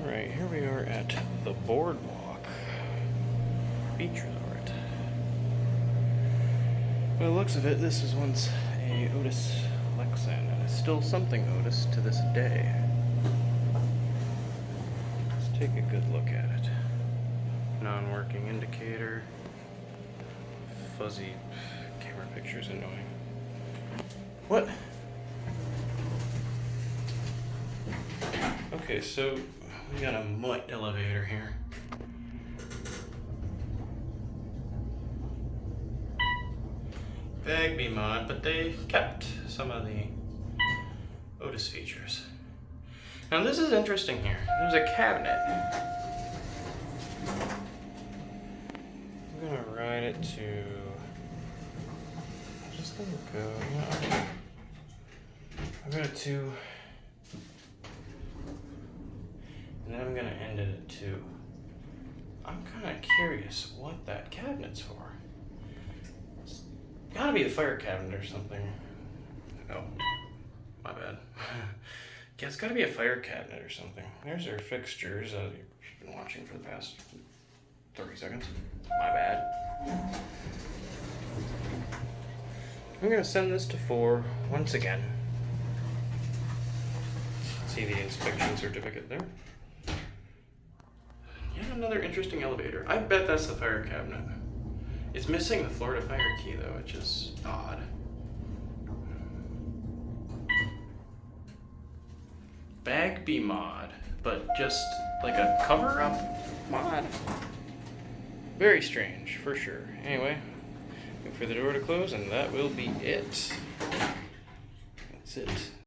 Alright, here we are at the Boardwalk Beach Resort. By the looks of it, this was once a Otis Lexan, and it's still something Otis to this day. Let's take a good look at it. Non-working indicator. Fuzzy camera picture's annoying. What? Okay, so we got a mutt elevator here. Bagby mod, but they kept some of the Otis features. Now this is interesting here. There's a cabinet. I'm gonna ride it to... I'm just gonna go, I'm gonna 2. And then I'm gonna end it at 2. I'm kinda curious what that cabinet's for. It's gotta be the fire cabinet or something. Oh, my bad. Yeah, it's gotta be a fire cabinet or something. There's our fixtures. You've been watching for the past 30 seconds. My bad. I'm gonna send this to 4 once again. See the inspection certificate there. Yet another interesting elevator. I bet that's the fire cabinet. It's missing the Florida fire key though, which is odd. Bagby mod, but just like a cover-up mod. Very strange, for sure. Anyway, wait for the door to close and that will be it. That's it.